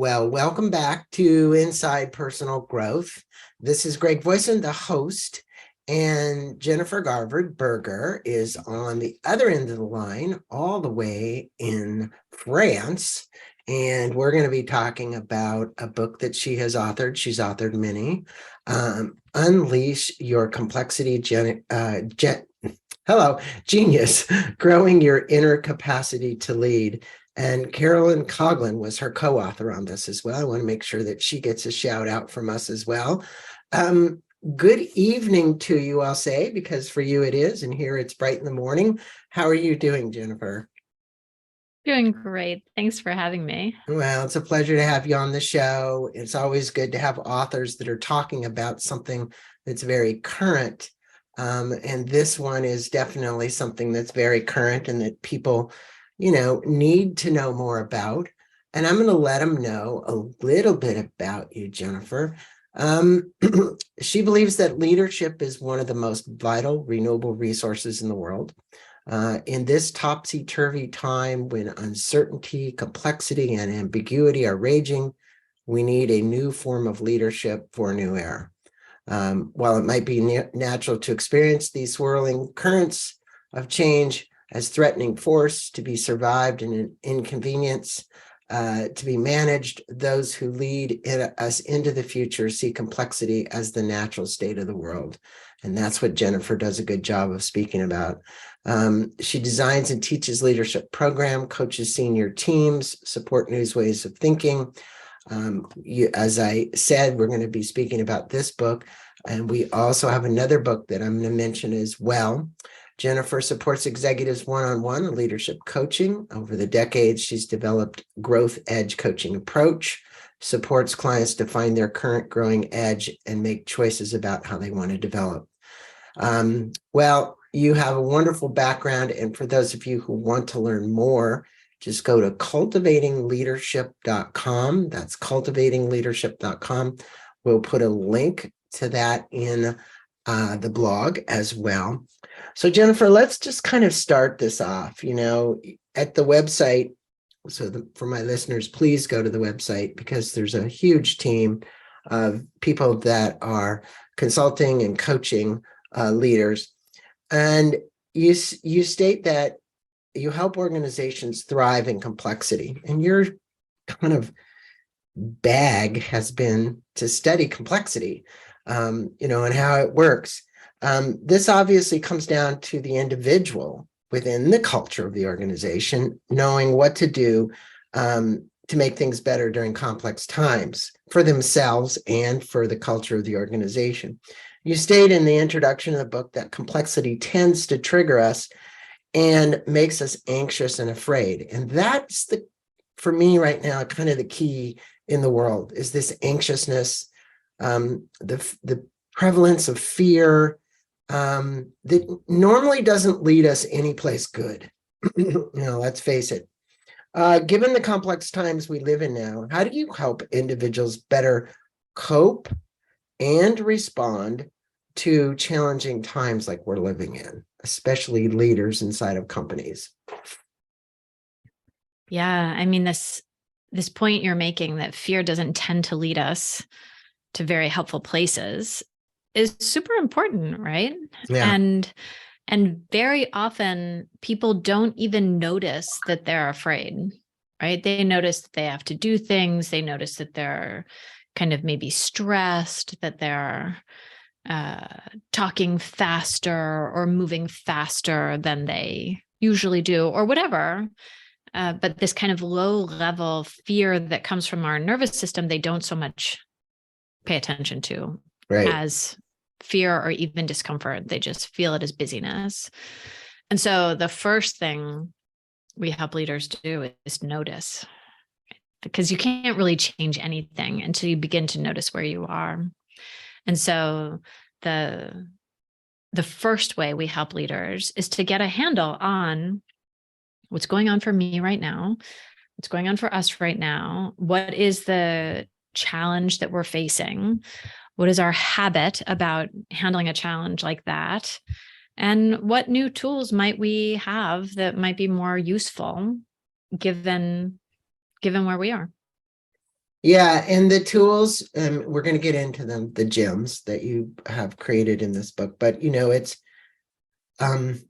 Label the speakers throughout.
Speaker 1: Well, welcome back to Inside Personal Growth. This is Greg Voisin, the host, and Jennifer Garvey Berger is on the other end of the line, all the way in France. And we're going to be talking about a book that she has authored. She's authored many. Unleash Your Complexity, Genius, Growing Your Inner Capacity to Lead. And Carolyn Coughlin was her co-author on this as well. I want to make sure that she gets a shout out from us as well. Good evening to you, I'll say, because for you it is, and here it's bright in the morning. How are you doing, Jennifer?
Speaker 2: Doing great. Thanks for having me.
Speaker 1: Well, it's a pleasure to have you on the show. It's always good to have authors that are talking about something that's very current. And this one is definitely something that's very current and that people need to know more about. And I'm going to let them know a little bit about you, Jennifer. She believes that leadership is one of the most vital renewable resources in the world. In this topsy-turvy time when uncertainty, complexity, and ambiguity are raging, we need a new form of leadership for a new era. While it might be natural to experience these swirling currents of change as threatening force to be survived and an inconvenience to be managed, those who lead us into the future see complexity as the natural state of the world. And that's what Jennifer does a good job of speaking about. She designs and teaches leadership program, coaches senior teams, support new ways of thinking. As I said, we're going to be speaking about this book, and we also have another book that I'm going to mention as well. Jennifer supports executives one-on-one in leadership coaching. Over the decades, she's developed growth edge coaching approach, supports clients to find their current growing edge and make choices about how they want to develop. Well, you have a wonderful background, and for those of you who want to learn more, just go to cultivatingleadership.com. That's cultivatingleadership.com. We'll put a link to that in the blog as well. So Jennifer, let's just kind of start this off, at the website. So for my listeners, please go to the website because there's a huge team of people that are consulting and coaching leaders. And you state that you help organizations thrive in complexity, and your kind of bag has been to study complexity, and how it works. This obviously comes down to the individual within the culture of the organization, knowing what to do to make things better during complex times for themselves and for the culture of the organization. You state in the introduction of the book that complexity tends to trigger us and makes us anxious and afraid. And that's for me right now, kind of the key in the world is this anxiousness, the prevalence of fear that normally doesn't lead us anyplace good. Let's face it. Given the complex times we live in now, how do you help individuals better cope and respond to challenging times like we're living in, especially leaders inside of companies?
Speaker 2: Yeah, I mean, this point you're making that fear doesn't tend to lead us to very helpful places is super important, right?
Speaker 1: Yeah.
Speaker 2: And very often people don't even notice that they're afraid, right? They notice that they have to do things. They notice that they're kind of maybe stressed, that they're talking faster or moving faster than they usually do or whatever. But this kind of low level fear that comes from our nervous system, they don't so much pay attention to as fear or even discomfort. They just feel it as busyness. And so the first thing we help leaders do is notice, because you can't really change anything until you begin to notice where you are. And so the first way we help leaders is to get a handle on what's going on for me right now, what's going on for us right now, what is the challenge that we're facing, what is our habit about handling a challenge like that, and what new tools might we have that might be more useful given where we are.
Speaker 1: Yeah, and the tools, we're going to get into them, the gems that you have created in this book, but it's um,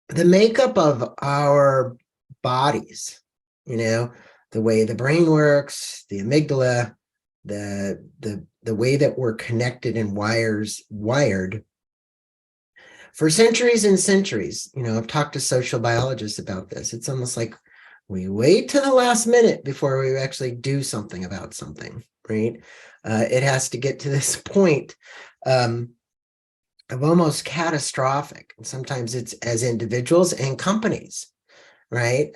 Speaker 1: the makeup of our bodies, the way the brain works, the amygdala, the way that we're connected and wired for centuries and centuries. I've talked to social biologists about this. It's almost like we wait to the last minute before we actually do something about something, right? It has to get to this point of almost catastrophic. And sometimes it's as individuals and companies, right?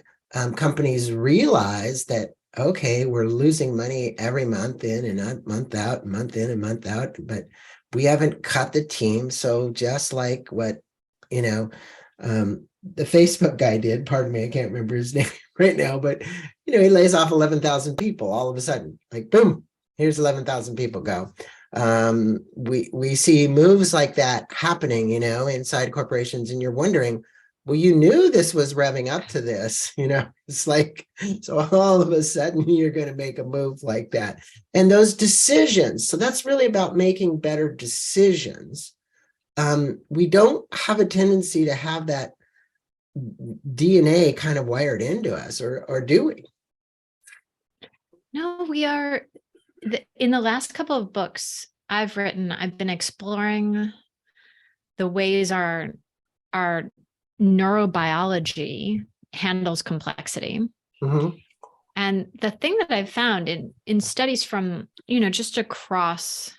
Speaker 1: Companies realize that, okay, we're losing money every month in and month out, month in and month out, but we haven't cut the team. So just like what, the Facebook guy did, pardon me, I can't remember his name right now, but, he lays off 11,000 people all of a sudden, like, boom, here's 11,000 people go. We see moves like that happening, inside corporations, and you're wondering, well, you knew this was revving up to this, it's like, so all of a sudden you're going to make a move like that. And those decisions, so that's really about making better decisions. We don't have a tendency to have that DNA kind of wired into us, or do we?
Speaker 2: No, we are. In the last couple of books I've written, I've been exploring the ways our neurobiology handles complexity.
Speaker 1: Mm-hmm.
Speaker 2: And the thing that I've found in studies from, just across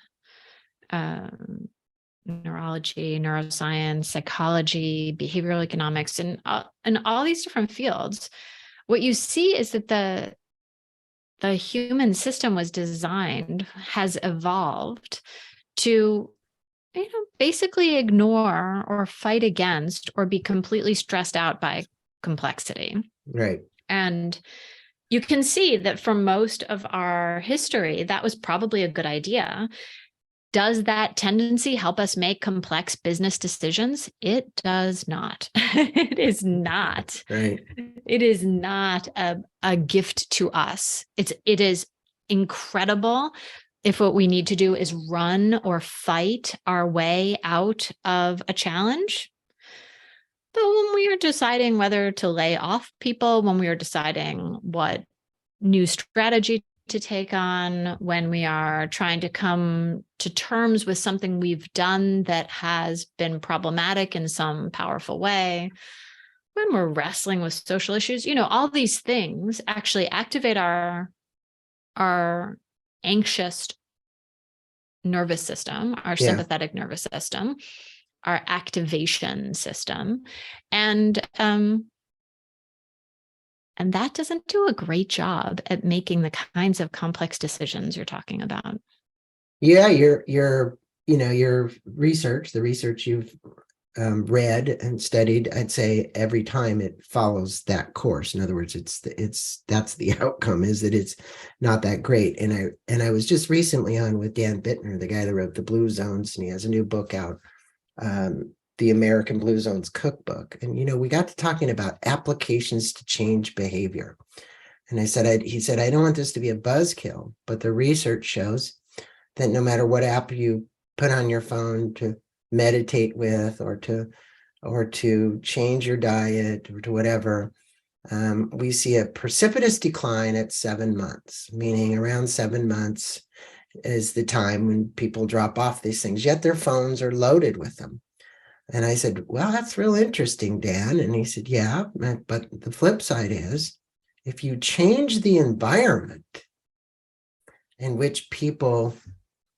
Speaker 2: neurology, neuroscience, psychology, behavioral economics, and all these different fields, what you see is that the human system has evolved to basically ignore or fight against or be completely stressed out by complexity.
Speaker 1: Right.
Speaker 2: And you can see that for most of our history, that was probably a good idea. Does that tendency help us make complex business decisions? It does not. It is not.
Speaker 1: Right.
Speaker 2: It is not a gift to us. It is incredible if what we need to do is run or fight our way out of a challenge. But when we are deciding whether to lay off people, when we are deciding what new strategy to take on, when we are trying to come to terms with something we've done that has been problematic in some powerful way, when we're wrestling with social issues, all these things actually activate our anxious nervous system, our sympathetic nervous system, our activation system. And that doesn't do a great job at making the kinds of complex decisions you're talking about.
Speaker 1: Yeah, your research, the research you've read and studied, I'd say every time it follows that course. In other words, that's the outcome, is that it's not that great. And I was just recently on with Dan Bittner, the guy that wrote the Blue Zones, and he has a new book out, the American Blue Zones Cookbook. And we got to talking about applications to change behavior. And he said, I don't want this to be a buzzkill, but the research shows that no matter what app you put on your phone to meditate with, or to change your diet, or to whatever, we see a precipitous decline at 7 months, meaning around 7 months is the time when people drop off these things, yet their phones are loaded with them. And I said, well, that's real interesting, Dan. And he said, yeah, but the flip side is, if you change the environment in which people,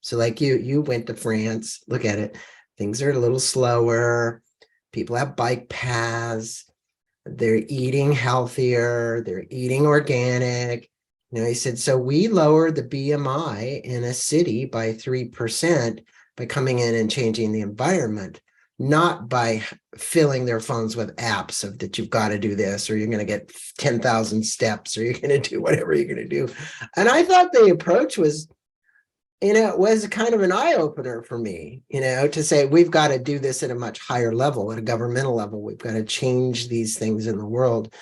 Speaker 1: so like you went to France, look at it, things are a little slower, people have bike paths, they're eating healthier, they're eating organic. He said, so we lower the BMI in a city by 3% by coming in and changing the environment, not by filling their phones with apps of that you've got to do this, or you're going to get 10,000 steps, or you're going to do whatever you're going to do. And I thought the approach was, it was kind of an eye-opener for me, to say we've got to do this at a much higher level, at a governmental level. We've got to change these things in the world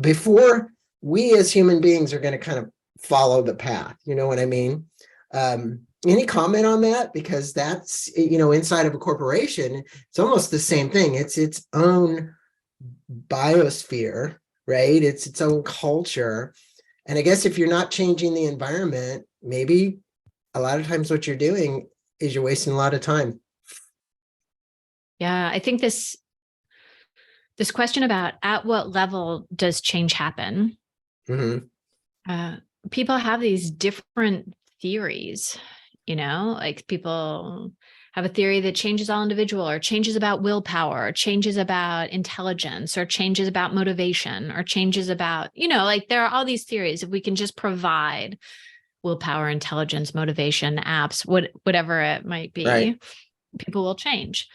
Speaker 1: before we as human beings are going to kind of follow the path. You know what I mean? Any comment on that? Because that's, inside of a corporation, it's almost the same thing. It's its own biosphere, right? It's its own culture. And I guess if you're not changing the environment, maybe a lot of times what you're doing is you're wasting a lot of time.
Speaker 2: Yeah, I think this question about at what level does change happen? People have these different theories, like people have a theory that change is all individual, or change is about willpower, or change is about intelligence, or change is about motivation, or change is about, like there are all these theories. If we can just provide willpower, intelligence, motivation, apps, whatever it might be,
Speaker 1: Right.
Speaker 2: people will change.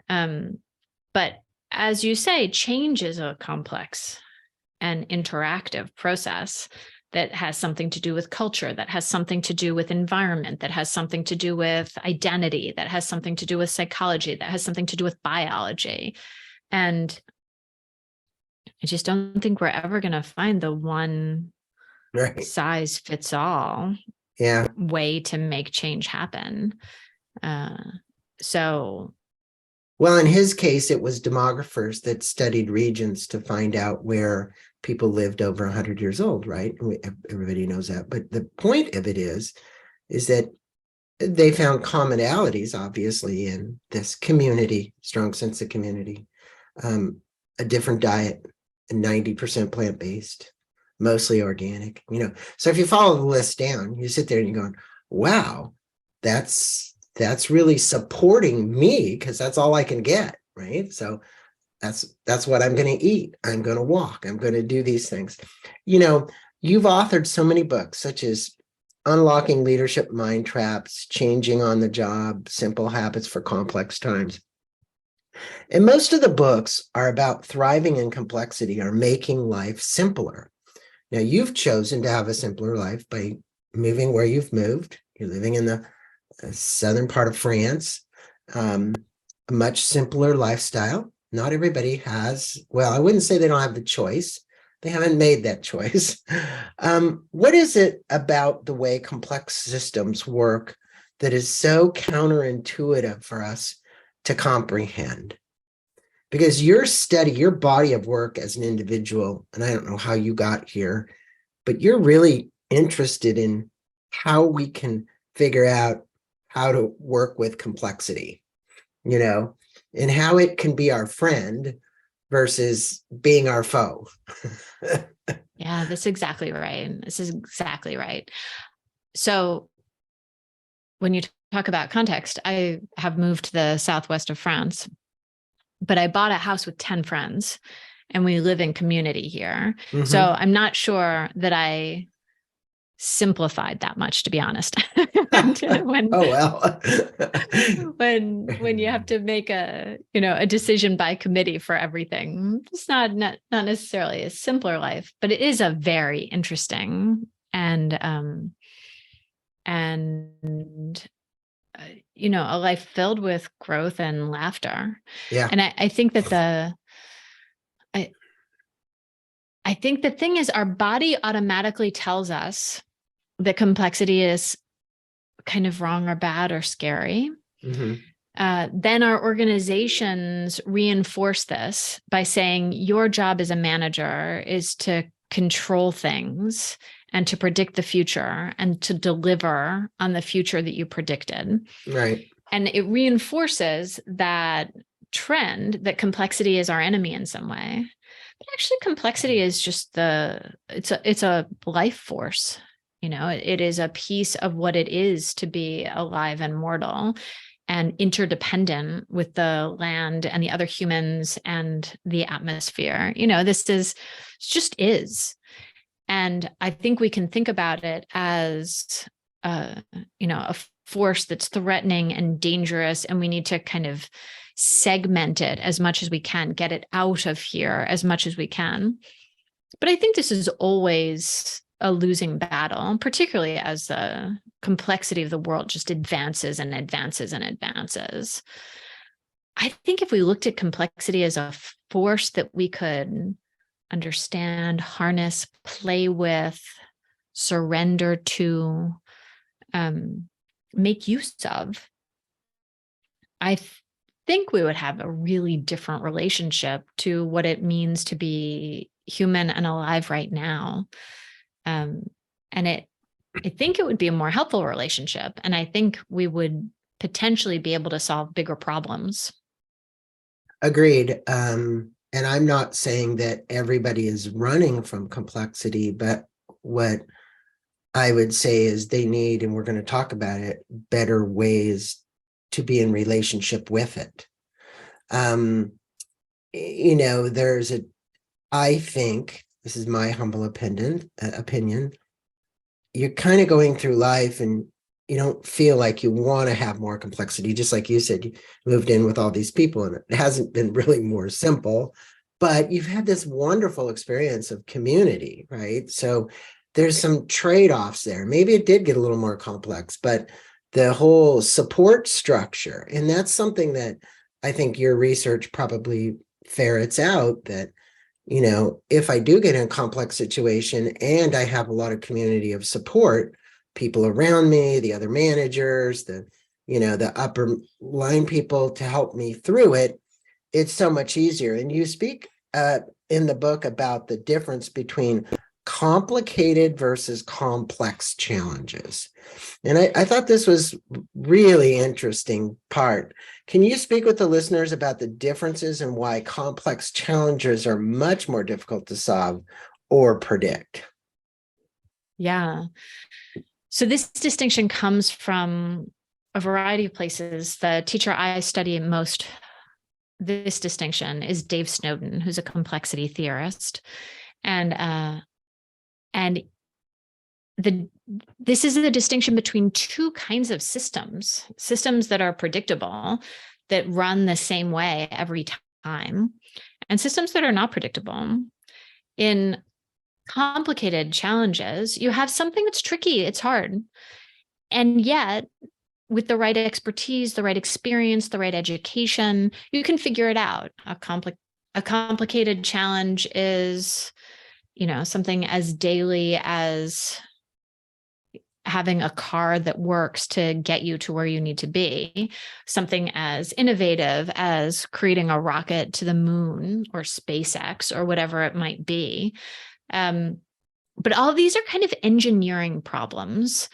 Speaker 2: But as you say, change is a complex and interactive process that has something to do with culture, that has something to do with environment, that has something to do with identity, that has something to do with psychology, that has something to do with biology. And I just don't think we're ever going to find the one
Speaker 1: Right.
Speaker 2: size fits all way to make change happen.
Speaker 1: Well, in his case, it was demographers that studied regions to find out where people lived over 100 years old, right? Everybody knows that. But the point of it is that they found commonalities, obviously, in this community, strong sense of community, a different diet, 90% plant-based, mostly organic, So if you follow the list down, you sit there and you're going, wow, that's really supporting me, because that's all I can get, right? So that's what I'm going to eat. I'm going to walk. I'm going to do these things. You've authored so many books, such as Unlocking Leadership Mind Traps, Changing on the Job, Simple Habits for Complex Times. And most of the books are about thriving in complexity, or making life simpler. Now, you've chosen to have a simpler life by moving where you've moved. You're living in the southern part of France, a much simpler lifestyle. Not everybody has, well, I wouldn't say they don't have the choice. They haven't made that choice. What is it about the way complex systems work that is so counterintuitive for us to comprehend? Because your study, your body of work as an individual, and I don't know how you got here, but you're really interested in how we can figure out how to work with complexity, and how it can be our friend versus being our foe.
Speaker 2: Yeah, that's exactly right. This is exactly right. So when you talk about context, I have moved to the southwest of France, but I bought a house with 10 friends and we live in community here. Mm-hmm. So I'm not sure that I simplified that much, to be honest. when you have to make a decision by committee for everything, it's not necessarily a simpler life, but it is a very interesting and a life filled with growth and laughter. Yeah. And I think that I think the thing is, our body automatically tells us that complexity is kind of wrong or bad or scary. Mm-hmm. Then our organizations reinforce this by saying your job as a manager is to control things and to predict the future and to deliver on the future that you predicted. Right. And it reinforces that trend that complexity is our enemy in some way. But actually, complexity is just it's a life force. It is a piece of what it is to be alive and mortal and interdependent with the land and the other humans and the atmosphere. This just is. And I think we can think about it as, a force that's threatening and dangerous, and we need to kind of segment it as much as we can, get it out of here as much as we can. But I think this is always a losing battle, particularly as the complexity of the world just advances and advances and advances. I think if we looked at complexity as a force that we could understand, harness, play with, surrender to, make use of, I think we would have a really different relationship to what it means to be human and alive right now. And I think it would be a more helpful relationship. And I think we would potentially be able to solve bigger problems.
Speaker 1: Agreed. And I'm not saying that everybody is running from complexity, but what I would say is they need, and we're going to talk about it, better ways to be in relationship with it. I think, this is my humble opinion, you're kind of going through life and you don't feel like you want to have more complexity. Just like you said, you moved in with all these people and it hasn't been really more simple, but you've had this wonderful experience of community, right? So there's some trade-offs there. Maybe it did get a little more complex, but the whole support structure, and that's something that I think your research probably ferrets out, that if I do get in a complex situation and I have a lot of community of support, people around me, the other managers, the upper line people to help me through it, it's so much easier. And you speak in the book about the difference between complicated versus complex challenges. And I thought this was really interesting part. Can you speak with the listeners about the differences and why complex challenges are much more difficult to solve or predict?
Speaker 2: Yeah. So this distinction comes from a variety of places. The teacher I study most this distinction is Dave Snowden, who's a complexity theorist. And this is the distinction between two kinds of systems that are predictable, that run the same way every time, and systems that are not predictable. In complicated challenges, you have something that's tricky, it's hard. And yet, with the right expertise, the right experience, the right education, you can figure it out. A complicated challenge is, something as daily as having a car that works to get you to where you need to be, something as innovative as creating a rocket to the moon or SpaceX or whatever it might be. But all of these are kind of engineering problems.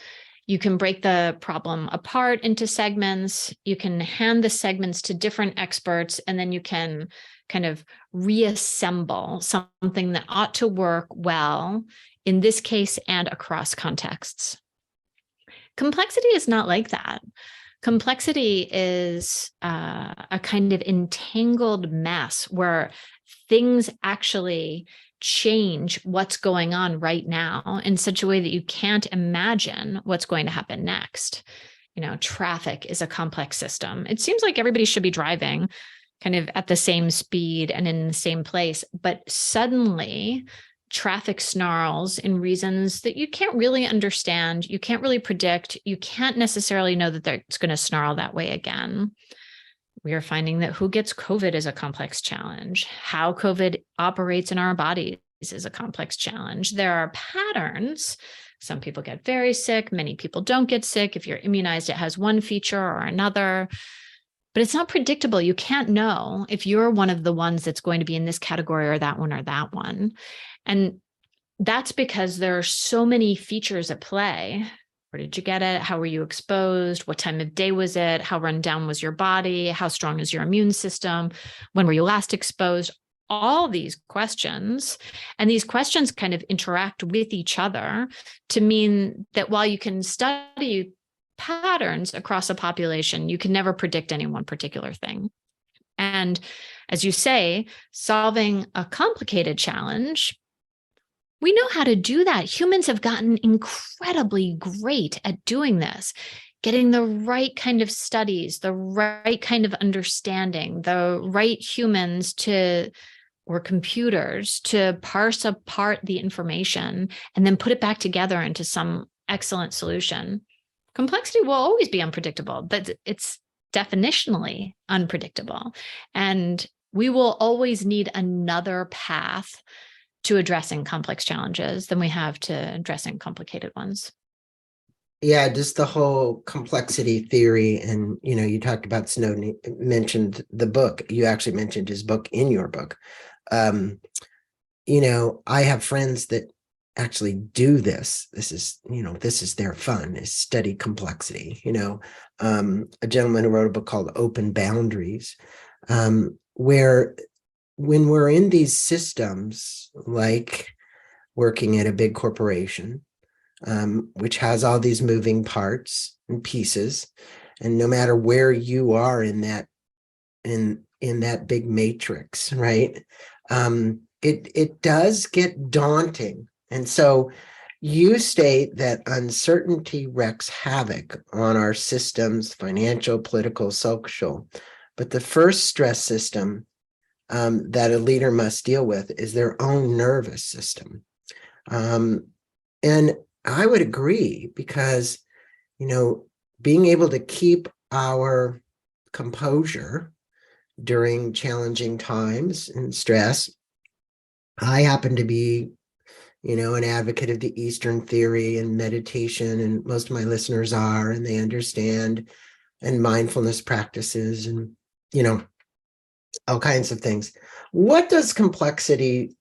Speaker 2: You can break the problem apart into segments. You can hand the segments to different experts, and then you can kind of reassemble something that ought to work well in this case and across contexts. Complexity is not like that. Complexity is a kind of entangled mess where things actually change what's going on right now in such a way that you can't imagine what's going to happen next. Traffic is a complex system. It seems like everybody should be driving kind of at the same speed and in the same place, but suddenly traffic snarls in reasons that you can't really understand, you can't really predict, you can't necessarily know that it's going to snarl that way again. We are finding that who gets COVID is a complex challenge. How COVID operates in our bodies is a complex challenge. There are patterns. Some people get very sick. Many people don't get sick. If you're immunized, it has one feature or another. But it's not predictable. You can't know if you're one of the ones that's going to be in this category or that one. And that's because there are so many features at play. Where did you get it? How were you exposed? What time of day was it? How run down was your body? How strong is your immune system? When were you last exposed? All these questions. And these questions kind of interact with each other to mean that while you can study patterns across a population, you can never predict any one particular thing. And as you say, solving a complicated challenge, we know how to do that. Humans have gotten incredibly great at doing this, getting the right kind of studies, the right kind of understanding, the right humans or computers to parse apart the information and then put it back together into some excellent solution. Complexity will always be unpredictable, but it's definitionally unpredictable. And we will always need another path to addressing complex challenges than we have to addressing complicated ones.
Speaker 1: Yeah, just the whole complexity theory. And, you talked about Snowden, mentioned the book. You actually mentioned his book in your book. I have friends that actually do this. This is their fun, is study complexity. A gentleman who wrote a book called Open Boundaries, where when we're in these systems, like working at a big corporation, which has all these moving parts and pieces, and no matter where you are in that big matrix, right? It does get daunting. And so you state that uncertainty wreaks havoc on our systems, financial, political, social. But the first stress system that a leader must deal with is their own nervous system. And I would agree, because, being able to keep our composure during challenging times and stress. I happen to be, an advocate of the Eastern theory and meditation, and most of my listeners are, and they understand, and mindfulness practices, and, all kinds of things. What does complexity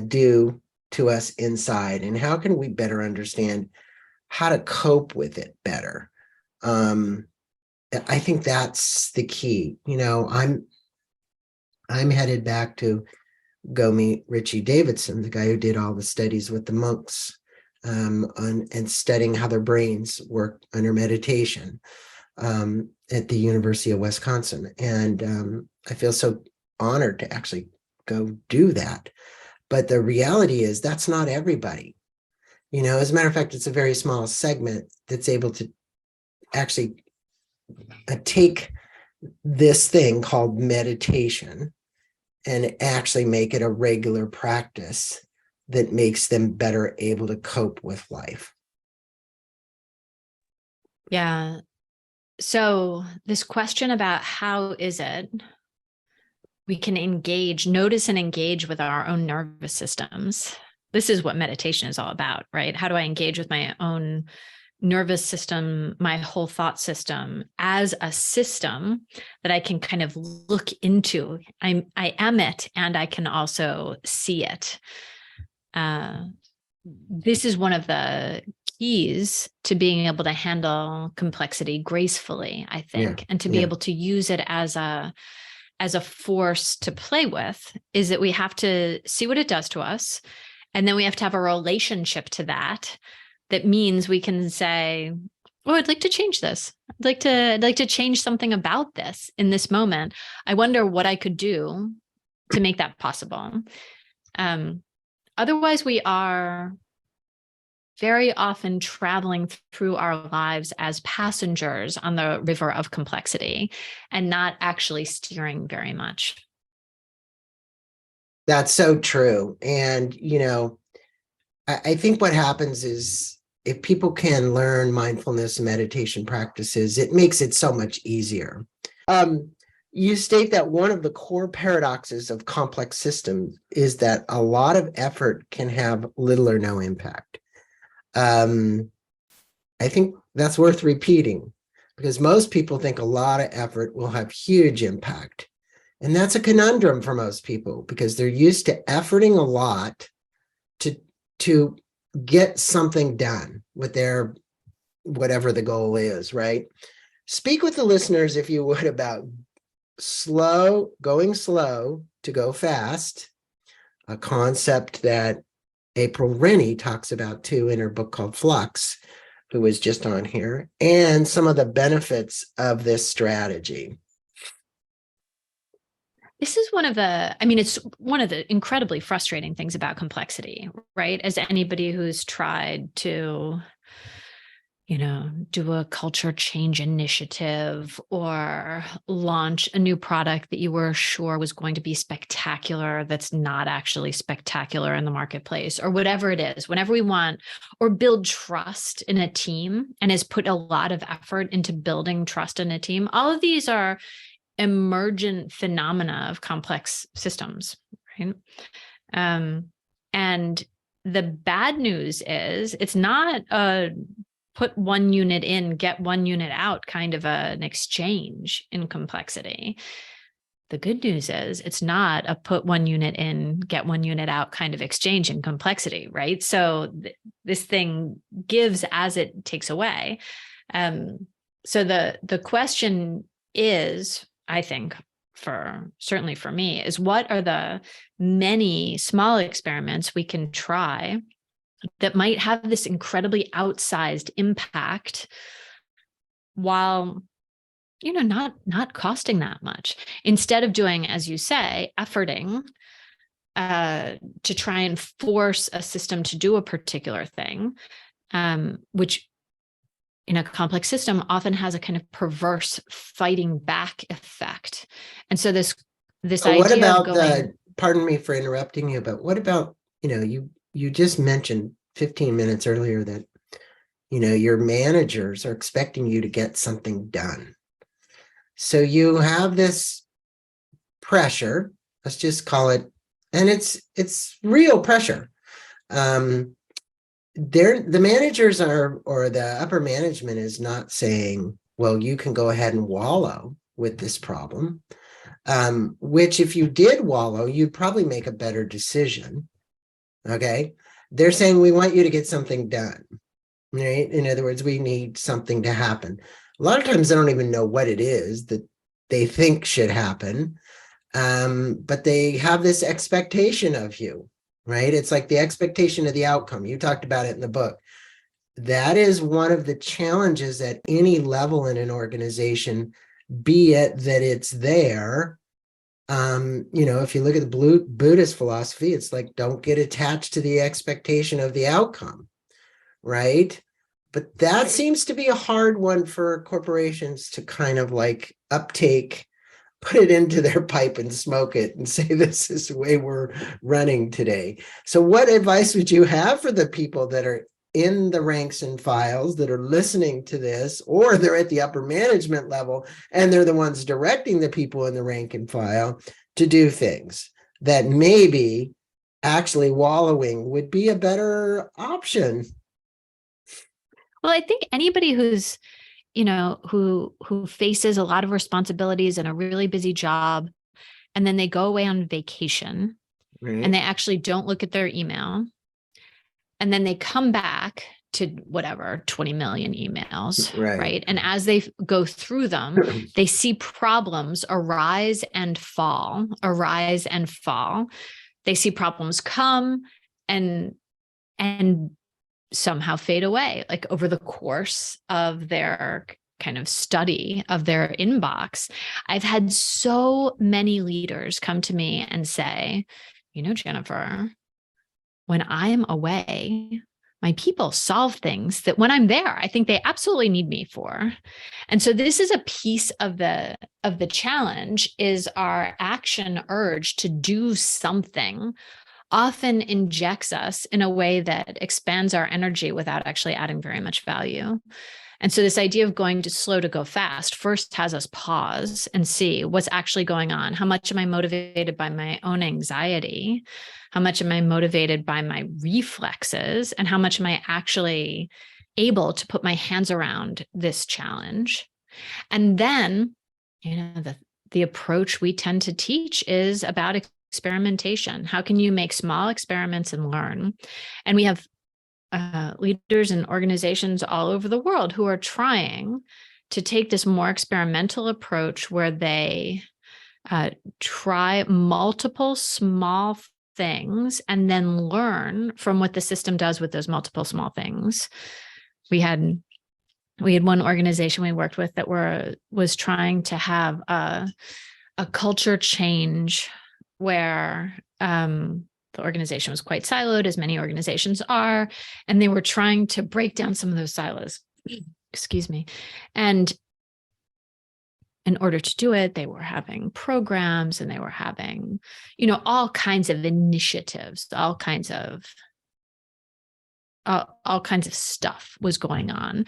Speaker 1: do to us inside, and how can we better understand how to cope with it better? I think that's the key. I'm headed back to go meet Richie Davidson, the guy who did all the studies with the monks, and studying how their brains work under meditation, at the University of Wisconsin. And I feel so honored to actually go do that. But the reality is that's not everybody. As a matter of fact, it's a very small segment that's able to actually take this thing called meditation and actually make it a regular practice that makes them better able to cope with life.
Speaker 2: Yeah. So this question about how is it we can notice and engage with our own nervous systems. This is what meditation is all about, right? How do I engage with my own nervous system, my whole thought system, as a system that I can kind of look into? I am it, and I can also see it. This is one of the keys to being able to handle complexity gracefully, I think, and to be able to use it as a force to play with, is that we have to see what it does to us. And then we have to have a relationship to that. That means we can say, oh, I'd like to change this. I'd like to change something about this in this moment. I wonder what I could do to make that possible. Otherwise, we are very often traveling through our lives as passengers on the river of complexity and not actually steering very much.
Speaker 1: That's so true. And, I think what happens is, if people can learn mindfulness and meditation practices, it makes it so much easier. You state that one of the core paradoxes of complex systems is that a lot of effort can have little or no impact. I think that's worth repeating, because most people think a lot of effort will have huge impact. And that's a conundrum for most people, because they're used to efforting a lot to get something done with their whatever the goal is, right? Speak with the listeners, if you would, about going slow to go fast, a concept that April Rennie talks about too in her book called Flux, who was just on here, and some of the benefits of this strategy.
Speaker 2: This is it's one of the incredibly frustrating things about complexity, right? As anybody who's tried to, do a culture change initiative or launch a new product that you were sure was going to be spectacular, that's not actually spectacular in the marketplace, or whatever it is, whenever we want, or build trust in a team and has put a lot of effort into building trust in a team. All of these are emergent phenomena of complex systems, right? And the bad news is it's not a put one unit in, get one unit out kind of an exchange in complexity. The good news is it's not a put one unit in, get one unit out kind of exchange in complexity, right? So this thing gives as it takes away. So the question is, I think, certainly for me, is what are the many small experiments we can try that might have this incredibly outsized impact while, not costing that much, instead of doing, as you say, efforting to try and force a system to do a particular thing, which in a complex system often has a kind of perverse fighting back effect. And so this idea
Speaker 1: what about
Speaker 2: of going,
Speaker 1: pardon me for interrupting you, but what about, you just mentioned 15 minutes earlier that, your managers are expecting you to get something done. So you have this pressure, let's just call it, and it's real pressure. The managers or the upper management is not saying, well, you can go ahead and wallow with this problem, which if you did wallow, you'd probably make a better decision. Okay. They're saying, we want you to get something done, right? In other words, we need something to happen. A lot of times they don't even know what it is that they think should happen. But they have this expectation of you, right? It's like the expectation of the outcome. You talked about it in the book. That is one of the challenges at any level in an organization, be it that it's there. If you look at the Buddhist philosophy, it's like, don't get attached to the expectation of the outcome, right? But that seems to be a hard one for corporations to kind of like uptake, put it into their pipe and smoke it and say, this is the way we're running today. So what advice would you have for the people that are in the ranks and files that are listening to this, or they're at the upper management level and they're the ones directing the people in the rank and file to do things that maybe actually wallowing would be a better option?
Speaker 2: well, I think anybody who's, who faces a lot of responsibilities and a really busy job, and then they go away on vacation,
Speaker 1: Right.
Speaker 2: and they actually don't look at their email, and then they come back to whatever 20 million emails, right? And as they go through them, they see problems arise and fall. They see problems come and somehow fade away, like over the course of their kind of study of their inbox. I've had so many leaders come to me and say, Jennifer, when I am away, my people solve things that when I'm there, I think they absolutely need me for. And so this is a piece of the challenge, is our action urge to do something often injects us in a way that expands our energy without actually adding very much value. And so this idea of going to slow to go fast first has us pause and see what's actually going on. How much am I motivated by my own anxiety? How much am I motivated by my reflexes? And how much am I actually able to put my hands around this challenge? And then, the approach we tend to teach is about experimentation. How can you make small experiments and learn? And we have leaders and organizations all over the world who are trying to take this more experimental approach where they try multiple small things and then learn from what the system does with those multiple small things. We had one organization we worked with that was trying to have a culture change where the organization was quite siloed, as many organizations are, and they were trying to break down some of those silos. Excuse me. And in order to do it, they were having programs and they were having, all kinds of initiatives, all kinds of stuff was going on.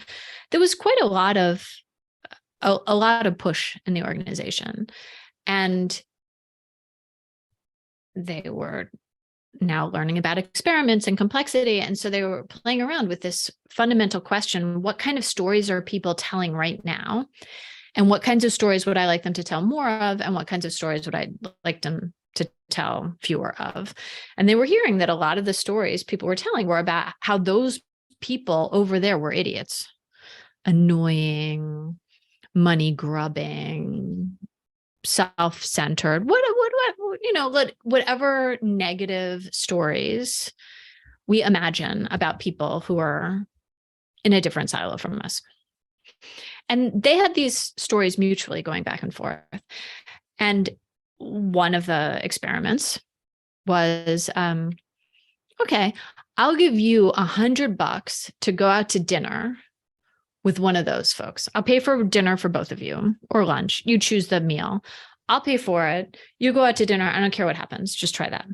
Speaker 2: There was quite a lot of push in the organization, and they were now learning about experiments and complexity. And so they were playing around with this fundamental question: what kind of stories are people telling right now? And what kinds of stories would I like them to tell more of? And what kinds of stories would I like them to tell fewer of? And they were hearing that a lot of the stories people were telling were about how those people over there were idiots, annoying, money grubbing, self-centered, whatever negative stories we imagine about people who are in a different silo from us. And they had these stories mutually going back and forth. And one of the experiments was, okay, I'll give you $100 to go out to dinner with one of those folks. I'll pay for dinner for both of you, or lunch. You choose the meal. I'll pay for it. You go out to dinner. I don't care what happens. Just try that.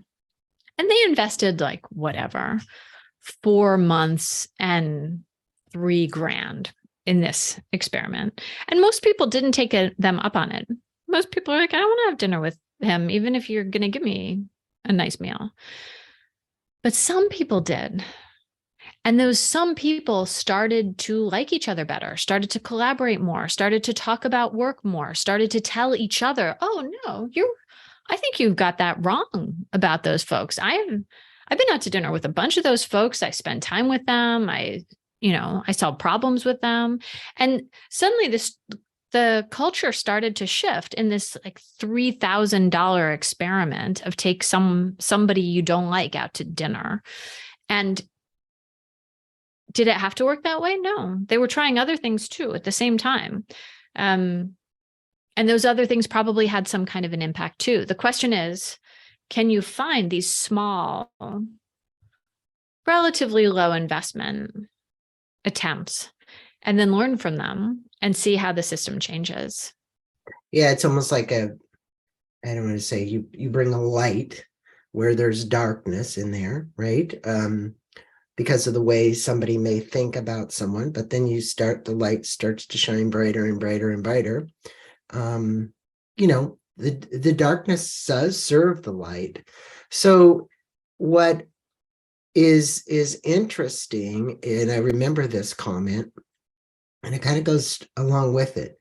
Speaker 2: And they invested like whatever, 4 months and $3,000 in this experiment. And most people didn't take them up on it. Most people are like, I don't want to have dinner with him, even if you're going to give me a nice meal. But some people did. And those some people started to like each other better, started to collaborate more, started to talk about work more, started to tell each other, oh no, I think you've got that wrong about those folks. I've been out to dinner with a bunch of those folks. I spend time with them. I solve problems with them. And suddenly the culture started to shift in this like $3,000 experiment of take somebody you don't like out to dinner. And did it have to work that way? No, they were trying other things too at the same time. And those other things probably had some kind of an impact too. The question is, can you find these small, relatively low investment attempts and then learn from them and see how the system changes?
Speaker 1: Yeah, it's almost like I don't want to say you bring a light where there's darkness in there, right? Because of the way somebody may think about someone, but then the light starts to shine brighter and brighter and brighter. The darkness does serve the light. So what is interesting, and I remember this comment, and it kind of goes along with it.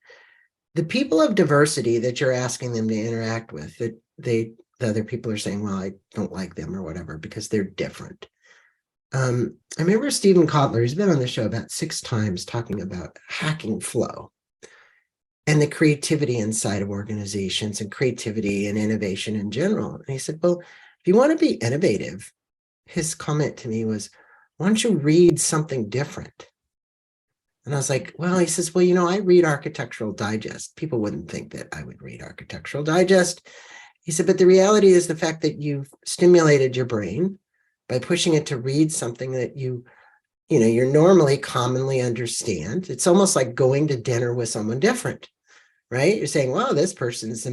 Speaker 1: The people of diversity that you're asking them to interact with, that the other people are saying, well, I don't like them or whatever because they're different. I remember Stephen Kotler, he's been on the show about 6 times talking about hacking flow and the creativity inside of organizations and creativity and innovation in general. And he said, well, if you want to be innovative, his comment to me was, why don't you read something different? And I was like, well, he says, well, I read Architectural Digest. People wouldn't think that I would read Architectural Digest. He said, but the reality is the fact that you've stimulated your brain by pushing it to read something that you're normally commonly understand. It's almost like going to dinner with someone different, right? You're saying, well, this person's a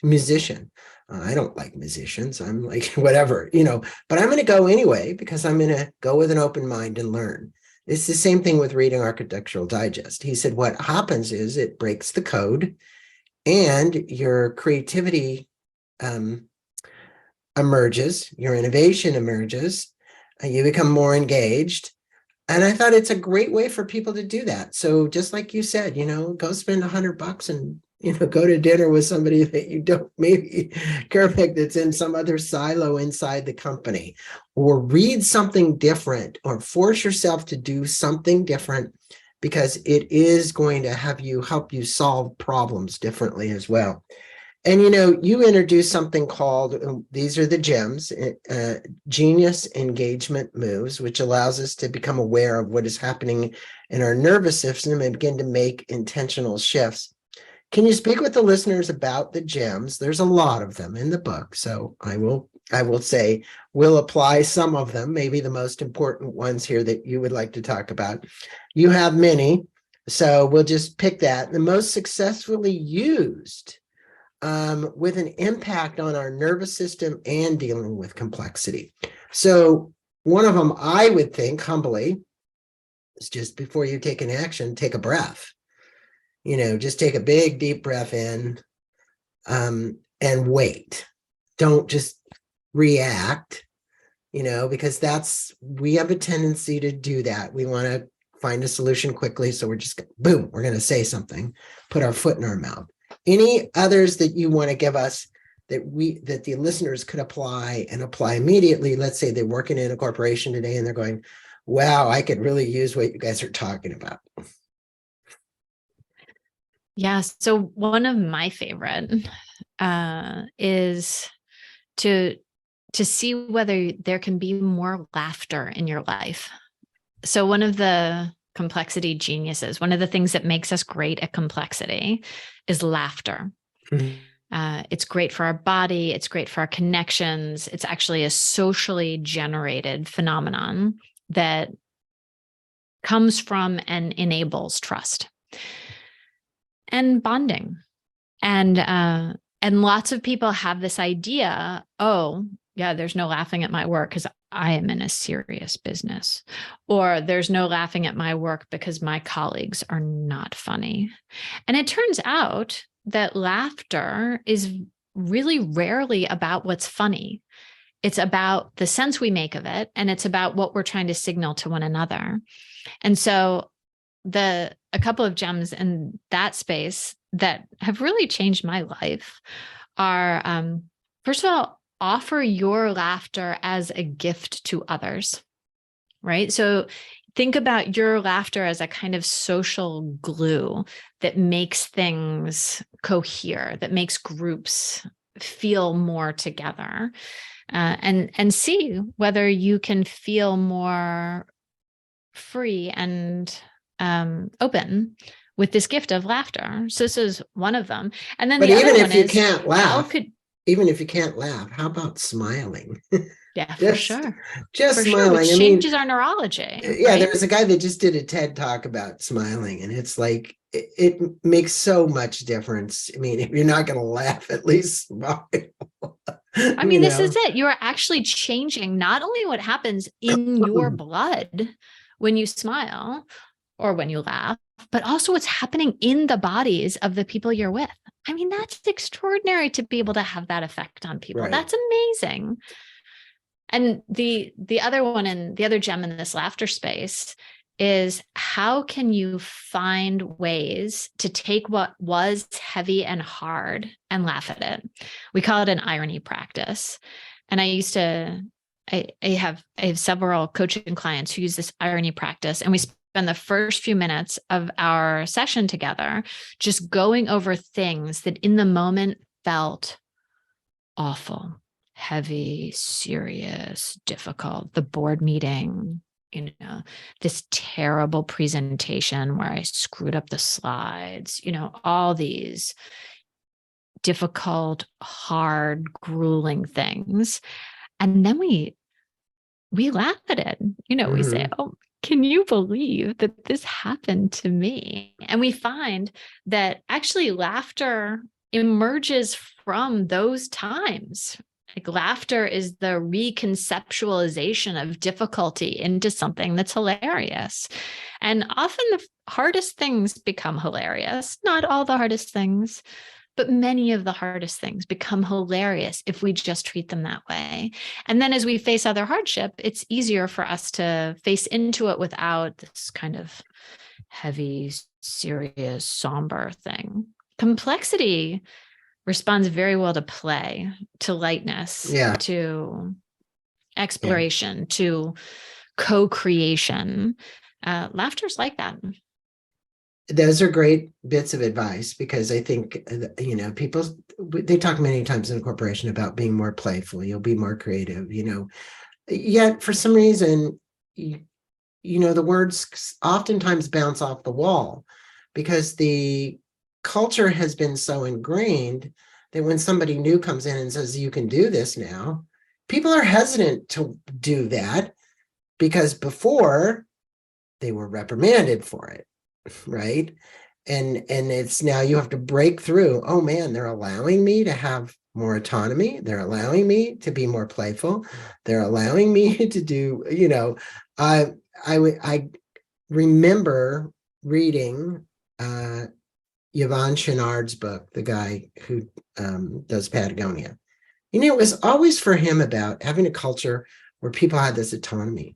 Speaker 1: musician. I don't like musicians. I'm like, whatever, but I'm going to go anyway, because I'm going to go with an open mind and learn. It's the same thing with reading Architectural Digest. He said, what happens is it breaks the code and your creativity emerges, your innovation emerges, you become more engaged. And I thought it's a great way for people to do that. So just like you said, go spend $100 and, go to dinner with somebody that you don't maybe care about, that's in some other silo inside the company, or read something different, or force yourself to do something different, because it is going to help you solve problems differently as well. And, you introduced something called, these are the GEMs, Genius Engagement Moves, which allows us to become aware of what is happening in our nervous system and begin to make intentional shifts. Can you speak with the listeners about the GEMs? There's a lot of them in the book. So I will say we'll apply some of them, maybe the most important ones here that you would like to talk about. You have many, so we'll just pick that. The most successfully used with an impact on our nervous system and dealing with complexity. So one of them, I would think humbly, is just before you take an action, take a breath. Just take a big, deep breath in and wait. Don't just react, because we have a tendency to do that. We want to find a solution quickly. So we're just, boom, we're going to say something, put our foot in our mouth. Any others that you want to give us that the listeners could apply immediately? Let's say they're working in a corporation today and they're going, wow, I could really use what you guys are talking about.
Speaker 2: Yeah. So one of my favorite is to see whether there can be more laughter in your life. So one of the complexity geniuses, one of the things that makes us great at complexity is laughter. Mm-hmm. It's great for our body. It's great for our connections. It's actually a socially generated phenomenon that comes from and enables trust and bonding. And lots of people have this idea, oh, yeah, there's no laughing at my work because I am in a serious business. Or there's no laughing at my work because my colleagues are not funny. And it turns out that laughter is really rarely about what's funny. It's about the sense we make of it, and it's about what we're trying to signal to one another. And so a couple of gems in that space that have really changed my life are, first of all, offer your laughter as a gift to others, right? So think about your laughter as a kind of social glue that makes things cohere, that makes groups feel more together, and see whether you can feel more free and open with this gift of laughter. So this is one of them. And then
Speaker 1: but
Speaker 2: the
Speaker 1: even
Speaker 2: other
Speaker 1: if
Speaker 2: one
Speaker 1: you
Speaker 2: is,
Speaker 1: can't laugh, even if you can't laugh, how about smiling?
Speaker 2: Yeah, for sure.
Speaker 1: Just
Speaker 2: for
Speaker 1: smiling.
Speaker 2: Sure, which changes our neurology.
Speaker 1: Yeah,
Speaker 2: right?
Speaker 1: there was a guy that just did a TED talk about smiling, and it's like it makes so much difference. I mean, if you're not going to laugh, at least smile.
Speaker 2: I mean, this is it. You are actually changing not only what happens in your blood when you smile or when you laugh, but also what's happening in the bodies of the people you're with. I mean, that's extraordinary to be able to have that effect on people. Right. That's amazing. And the other one, and the other gem in this laughter space, is how can you find ways to take what was heavy and hard and laugh at it? We call it an irony practice. And I have several coaching clients who use this irony practice, and we spend the first few minutes of our session together just going over things that in the moment felt awful, heavy, serious, difficult. The board meeting, this terrible presentation where I screwed up the slides, all these difficult, hard, grueling things. And then we laugh at it. Mm-hmm. We say, oh, can you believe that this happened to me? And we find that actually laughter emerges from those times. Like laughter is the reconceptualization of difficulty into something that's hilarious. And often the hardest things become hilarious. Not all the hardest things, but many of the hardest things become hilarious if we just treat them that way. And then as we face other hardship, it's easier for us to face into it without this kind of heavy, serious, somber thing. Complexity responds very well to play, to lightness, to exploration, to co-creation. Laughter's like that.
Speaker 1: Those are great bits of advice, because I think, people, they talk many times in a corporation about being more playful. You'll be more creative, yet for some reason, the words oftentimes bounce off the wall, because the culture has been so ingrained that when somebody new comes in and says, you can do this now, people are hesitant to do that, because before they were reprimanded for it. Right. And it's now you have to break through. Oh man, they're allowing me to have more autonomy. They're allowing me to be more playful. They're allowing me to do, I remember reading Yvon Chouinard's book, the guy who does Patagonia. It was always for him about having a culture where people had this autonomy.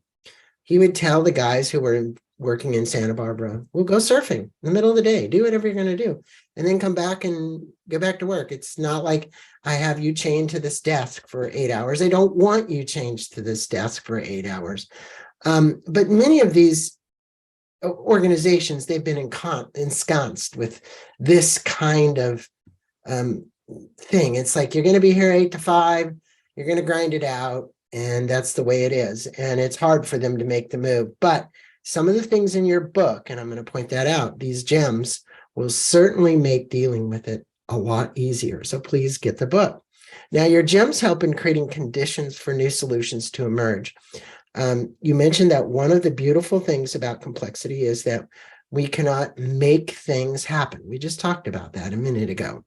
Speaker 1: He would tell the guys who were working in Santa Barbara, we'll go surfing in the middle of the day, do whatever you're going to do, and then come back and go back to work. It's not like I have you chained to this desk for 8 hours. I don't want you chained to this desk for 8 hours. But many of these organizations, they've been ensconced with this kind of thing. It's like, you're going to be here 8 to 5, you're going to grind it out, and that's the way it is. And it's hard for them to make the move. But some of the things in your book, and I'm going to point that out, these gems will certainly make dealing with it a lot easier. So please get the book. Now, your gems help in creating conditions for new solutions to emerge. You mentioned that one of the beautiful things about complexity is that we cannot make things happen. We just talked about that a minute ago.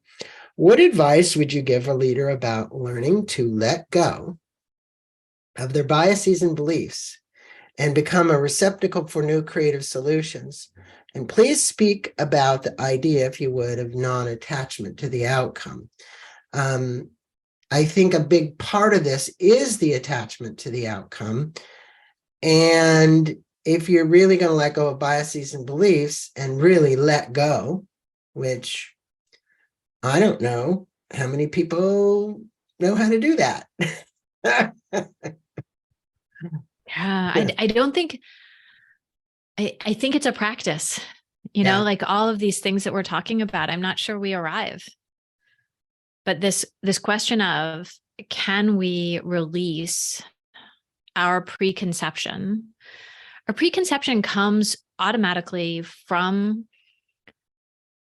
Speaker 1: What advice would you give a leader about learning to let go of their biases and beliefs and become a receptacle for new creative solutions? And please speak about the idea, if you would, of non-attachment to the outcome. I think a big part of this is the attachment to the outcome. And if you're really going to let go of biases and beliefs and really let go, which I don't know how many people know how to do that.
Speaker 2: Yeah, I don't think, I think it's a practice,
Speaker 1: Yeah.
Speaker 2: like all of these things that we're talking about, I'm not sure we arrive. But this question of, can we release our preconception? Our preconception comes automatically from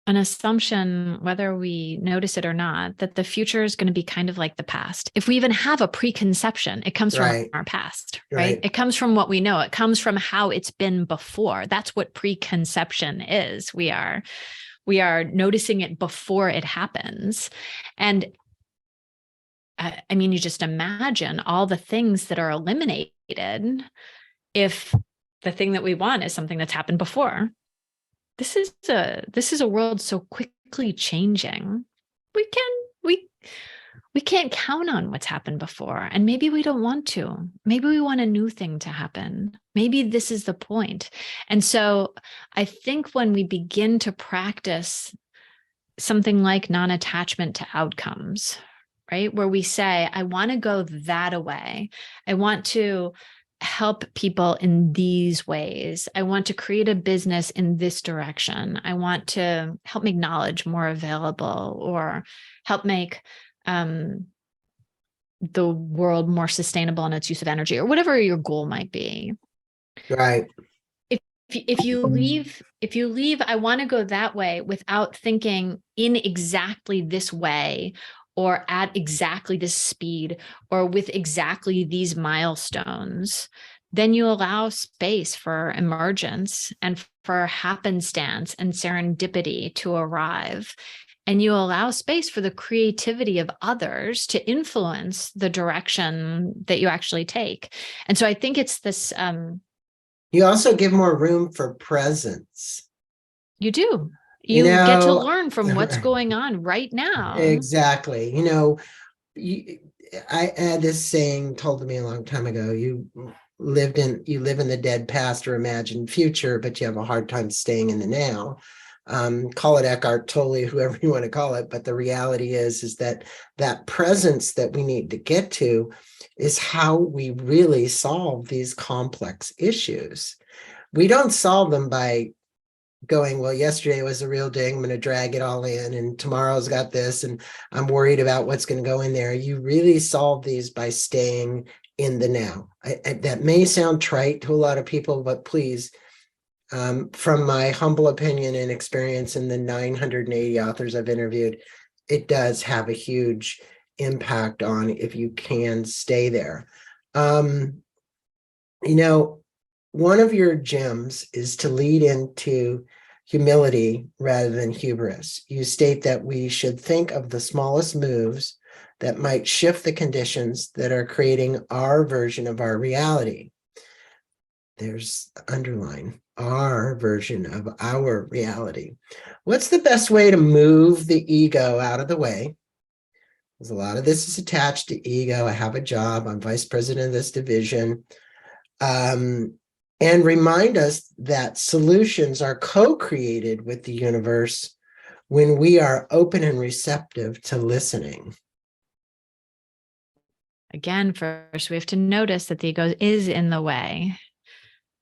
Speaker 2: an assumption, whether we notice it or not, that the future is going to be kind of like the past. If we even have a preconception, it comes from our past, right? It comes from what we know. It comes from how it's been before. That's what preconception is. We are noticing it before it happens. And I mean, you just imagine all the things that are eliminated if the thing that we want is something that's happened before. This is a world so quickly changing. We can't count on what's happened before, and maybe we don't want to. Maybe we want a new thing to happen. Maybe this is the point. And so I think when we begin to practice something like non-attachment to outcomes, right, where we say, I want to go that way. I want to help people in these ways. I want to create a business in this direction. I want to help make knowledge more available, or help make the world more sustainable in its use of energy, or whatever your goal might be.
Speaker 1: Right.
Speaker 2: If you leave, I want to go that way without thinking in exactly this way, or at exactly this speed, or with exactly these milestones, then you allow space for emergence and for happenstance and serendipity to arrive. And you allow space for the creativity of others to influence the direction that you actually take. And so I think it's this.
Speaker 1: You also give more room for presence.
Speaker 2: You do. You get to learn from what's going on right now.
Speaker 1: Exactly. I had this saying told to me a long time ago: you live in the dead past or imagined future, but you have a hard time staying in the now. Call it Eckhart Tolle, whoever you want to call it, but the reality is that presence that we need to get to is how we really solve these complex issues. We don't solve them by going, well, yesterday was a real day, I'm going to drag it all in, and tomorrow's got this, and I'm worried about what's going to go in there. You really solve these by staying in the now. That may sound trite to a lot of people, but please, from my humble opinion and experience in the 980 authors I've interviewed, it does have a huge impact on if you can stay there. One of your gems is to lead into humility rather than hubris. You state that we should think of the smallest moves that might shift the conditions that are creating our version of our reality. There's underline, our version of our reality. What's the best way to move the ego out of the way Because a lot of this is attached to ego. I have a job. I'm vice president of this division. And remind us that solutions are co-created with the universe when we are open and receptive to listening.
Speaker 2: Again, first we have to notice that the ego is in the way,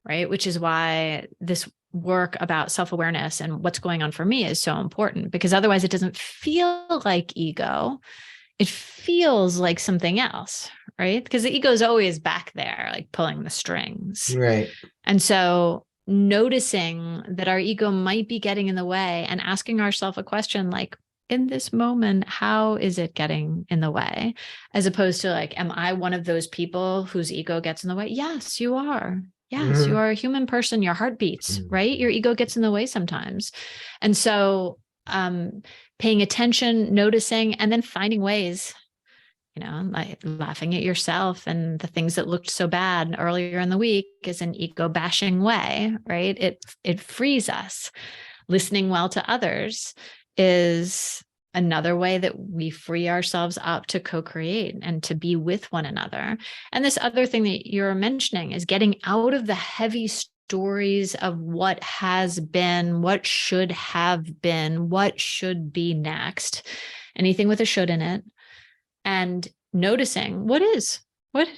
Speaker 2: right? Which is why this work about self-awareness and what's going on for me is so important, because otherwise it doesn't feel like ego. It feels like something else, right? Because the ego is always back there, like pulling the strings.
Speaker 1: Right.
Speaker 2: And so noticing that our ego might be getting in the way and asking ourselves a question like, in this moment, how is it getting in the way? As opposed to like, am I one of those people whose ego gets in the way? Yes, you are. Yes, you are a human person. Your heart beats, right? Your ego gets in the way sometimes. And so paying attention, noticing, and then finding ways, like laughing at yourself and the things that looked so bad earlier in the week is an ego bashing way, right? It frees us. Listening well to others is another way that we free ourselves up to co-create and to be with one another. And this other thing that you're mentioning is getting out of the heavy stories of what has been, what should have been, what should be next, anything with a should in it, and noticing what is. What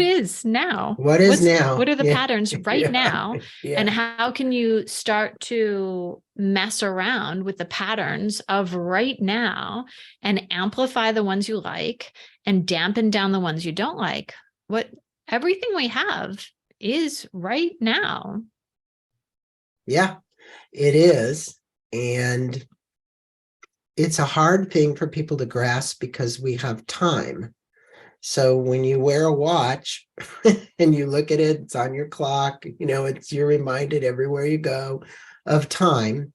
Speaker 2: is now?
Speaker 1: What is now?
Speaker 2: What are the patterns right now?
Speaker 1: Yeah.
Speaker 2: And how can you start to mess around with the patterns of right now and amplify the ones you like and dampen down the ones you don't like? Everything we have is right now.
Speaker 1: Yeah, it is. And it's a hard thing for people to grasp because we have time. So when you wear a watch and you look at it, it's on your clock, you're reminded everywhere you go of time.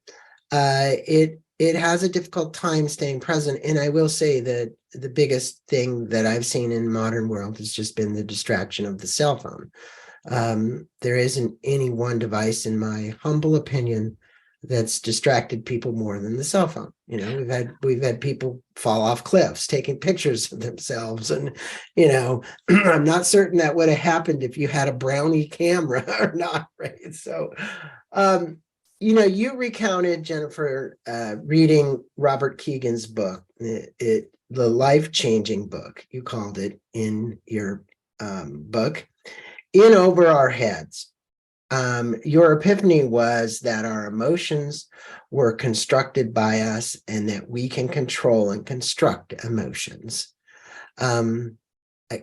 Speaker 1: It has a difficult time staying present. And I will say that the biggest thing that I've seen in modern world has just been the distraction of the cell phone. There isn't any one device, in my humble opinion, that's distracted people more than the cell phone. We've had people fall off cliffs taking pictures of themselves, and I'm not certain that would have happened if you had a Brownie camera or not, right? So you recounted, Jennifer, reading Robert Keegan's book, the life-changing book, you called it in your book, In Over Our Heads. Your epiphany was that our emotions were constructed by us and that we can control and construct emotions. I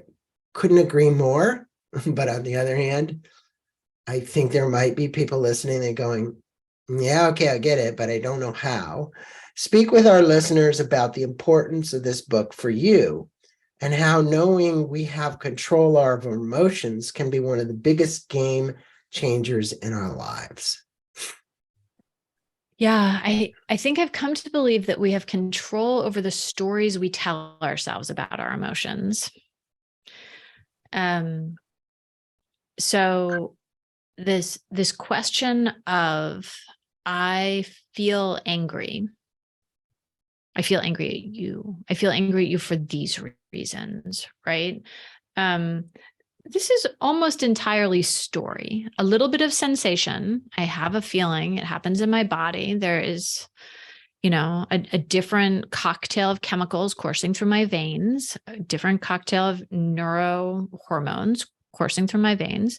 Speaker 1: couldn't agree more, but on the other hand, I think there might be people listening and going, yeah, okay, I get it, but I don't know how. Speak with our listeners about the importance of this book for you and how knowing we have control of our emotions can be one of the biggest game changers in our lives.
Speaker 2: Yeah, I think I've come to believe that we have control over the stories we tell ourselves about our emotions. So this question of I feel angry. I feel angry at you. I feel angry at you for these reasons, right? This is almost entirely story, a little bit of sensation. I have a feeling, it happens in my body. There is, a different cocktail of chemicals coursing through my veins, a different cocktail of neurohormones coursing through my veins,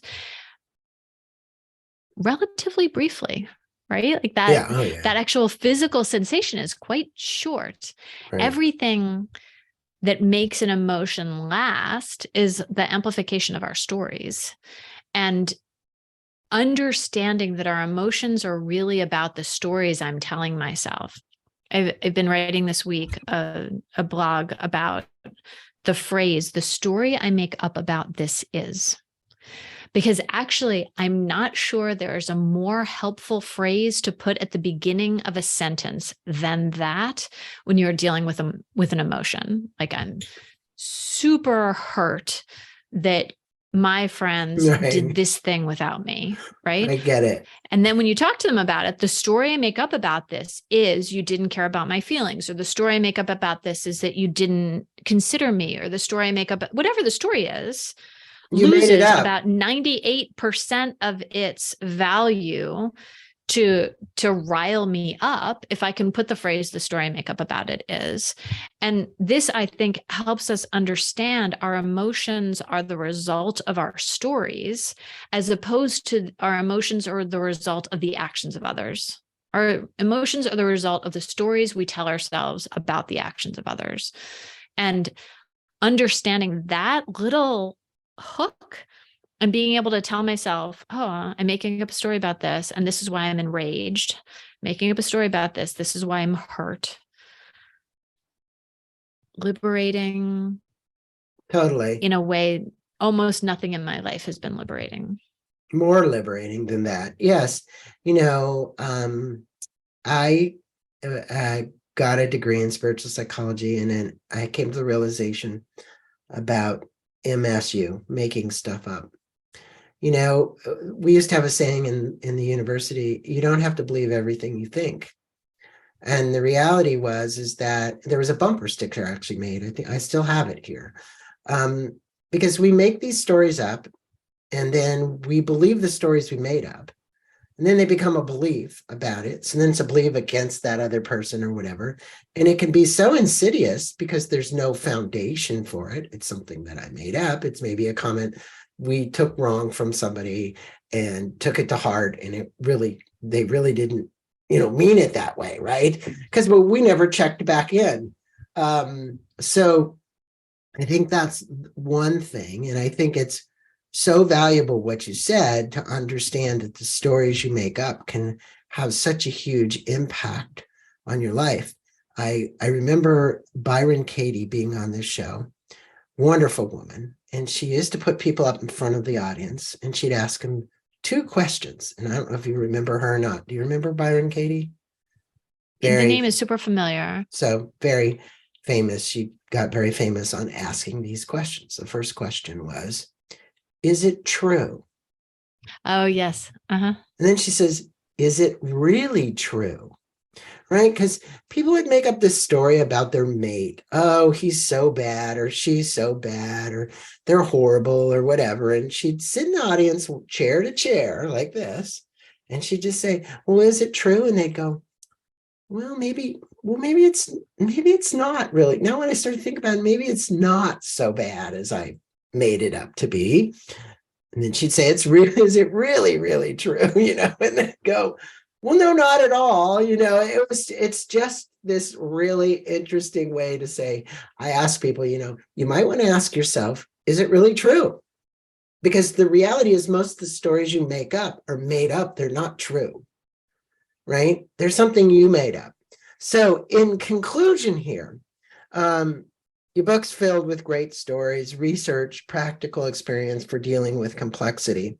Speaker 2: relatively briefly, right? Like that, that actual physical sensation is quite short. Right. Everything that makes an emotion last is the amplification of our stories. And understanding that our emotions are really about the stories I'm telling myself. I've been writing this week a blog about the phrase, the story I make up about this is. Because actually, I'm not sure there's a more helpful phrase to put at the beginning of a sentence than that when you're dealing with an emotion. Like, I'm super hurt that my friends
Speaker 1: Right.
Speaker 2: did this thing without me, right?
Speaker 1: I get it.
Speaker 2: And then when you talk to them about it, the story I make up about this is you didn't care about my feelings, or the story I make up about this is that you didn't consider me, or the story I make up, whatever the story is,
Speaker 1: You made it
Speaker 2: loses
Speaker 1: up.
Speaker 2: about 98% of its value to rile me up if I can put the phrase the story I make up about it is. And this, I think, helps us understand our emotions are the result of our stories, as opposed to our emotions are the result of the actions of others. Our emotions are the result of the stories we tell ourselves about the actions of others. And understanding that little hook and being able to tell myself, oh, I'm making up a story about this, and this is why I'm enraged. Making up a story about this. This is why I'm hurt. Liberating.
Speaker 1: Totally.
Speaker 2: In a way, almost nothing in my life has been liberating.
Speaker 1: More liberating than that. Yes. I got a degree in spiritual psychology, and then I came to the realization about MSU, making stuff up. We used to have a saying in the university, you don't have to believe everything you think. And the reality is that there was a bumper sticker actually made. I think I still have it here. Because we make these stories up, and then we believe the stories we made up. And then they become a belief about it. So then it's a belief against that other person or whatever. And it can be so insidious because there's no foundation for it. It's something that I made up. It's maybe a comment we took wrong from somebody and took it to heart. And they really didn't, mean it that way, right? Because we never checked back in. So I think that's one thing. And I think it's so valuable what you said, to understand that the stories you make up can have such a huge impact on your life. I remember Byron Katie being on this show, wonderful woman, and she used to put people up in front of the audience, and she'd ask them 2 questions. And I don't know if you remember her or not. Do you remember Byron Katie?
Speaker 2: The name is super familiar.
Speaker 1: So very famous. She got very famous on asking these questions. The first question was, is it true?
Speaker 2: Oh, yes.
Speaker 1: And then she says, is it really true? Right? Because people would make up this story about their mate. Oh, he's so bad, or she's so bad, or they're horrible, or whatever. And she'd sit in the audience, chair to chair, like this. And she'd just say, well, is it true? And they'd go, maybe it's not really. Now, when I started to think about it, maybe it's not so bad as I made it up to be. And then she'd say, is it really, really true? And then go, well, no, not at all. It's just this really interesting way to say, I ask people, you might want to ask yourself, is it really true? Because the reality is most of the stories you make up are made up. They're not true, right? There's something you made up. So in conclusion here, your book's filled with great stories, research, practical experience for dealing with complexity.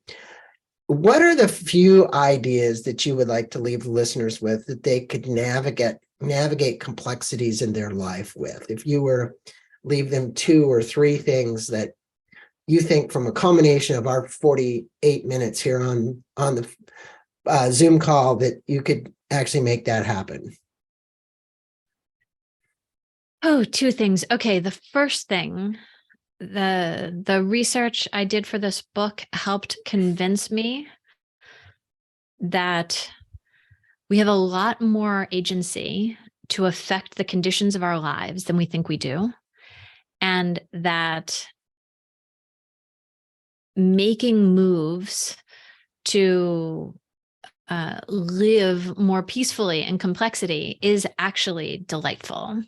Speaker 1: What are the few ideas that you would like to leave the listeners with that they could navigate complexities in their life with? If you were to leave them 2 or 3 things that you think, from a combination of our 48 minutes here on the Zoom call, that you could actually make that happen.
Speaker 2: Oh, 2 things. Okay, the first thing, the research I did for this book helped convince me that we have a lot more agency to affect the conditions of our lives than we think we do. And that making moves to live more peacefully in complexity is actually delightful,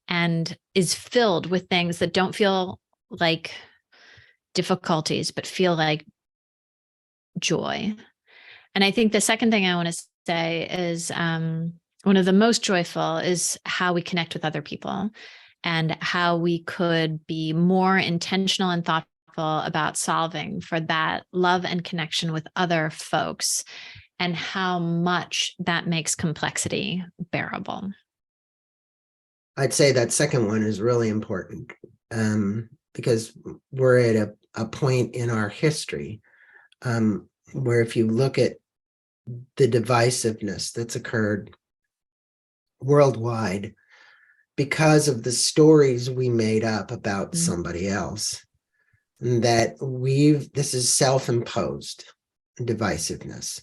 Speaker 2: and is filled with things that don't feel like difficulties, but feel like joy. And I think the second thing I want to say is one of the most joyful is how we connect with other people, and how we could be more intentional and thoughtful about solving for that love and connection with other folks, and how much that makes complexity bearable. I'd say that second one is really important, because we're at
Speaker 1: a point in our history where if you look at the divisiveness that's occurred worldwide because of the stories we made up about somebody else, that this is self-imposed divisiveness.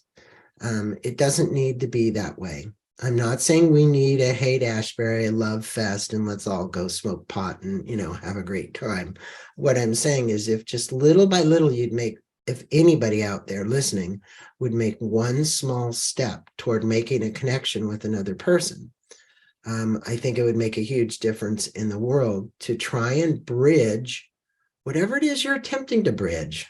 Speaker 1: It doesn't need to be that way. I'm not saying we need a Haight-Ashbury, a love fest, and let's all go smoke pot and, have a great time. What I'm saying is if just little by little if anybody out there listening would make one small step toward making a connection with another person, I think it would make a huge difference in the world to try and bridge whatever it is you're attempting to bridge.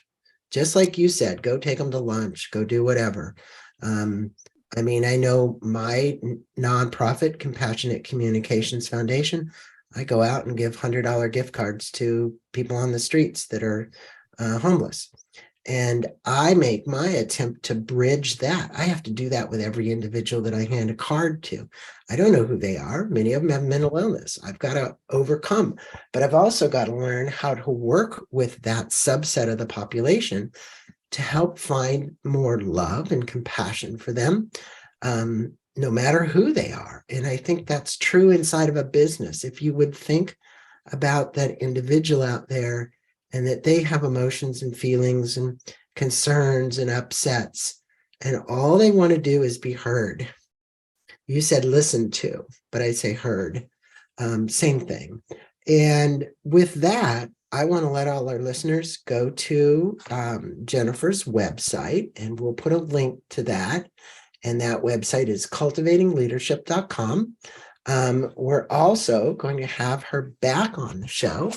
Speaker 1: Just like you said, go take them to lunch, go do whatever. I know my nonprofit, Compassionate Communications Foundation, I go out and give $100 gift cards to people on the streets that are homeless. And I make my attempt to bridge that. I have to do that with every individual that I hand a card to. I don't know who they are. Many of them have mental illness. I've got to overcome, but I've also got to learn how to work with that subset of the population to help find more love and compassion for them, no matter who they are. And I think that's true inside of a business. If you would think about that individual out there and that they have emotions and feelings and concerns and upsets, and all they want to do is be heard. You said listened to, but I say heard. Same thing. And with that, I want to let all our listeners go to Jennifer's website, and we'll put a link to that. And that website is cultivatingleadership.com. We're also going to have her back on the show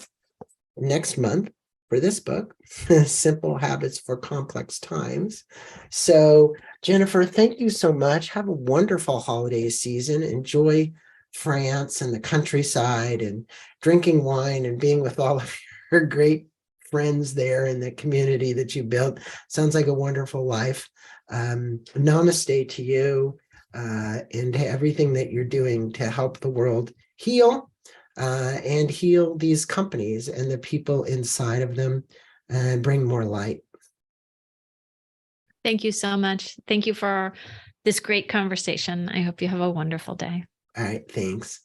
Speaker 1: next month for this book, Simple Habits for Complex Times. So, Jennifer, thank you so much. Have a wonderful holiday season. Enjoy France and the countryside and drinking wine and being with all of your great friends there in the community that you built. Sounds like a wonderful life. Namaste to you and to everything that you're doing to help the world heal and heal these companies and the people inside of them and bring more light.
Speaker 2: Thank you so much. Thank you for this great conversation. I hope you have a wonderful day.
Speaker 1: All right, thanks.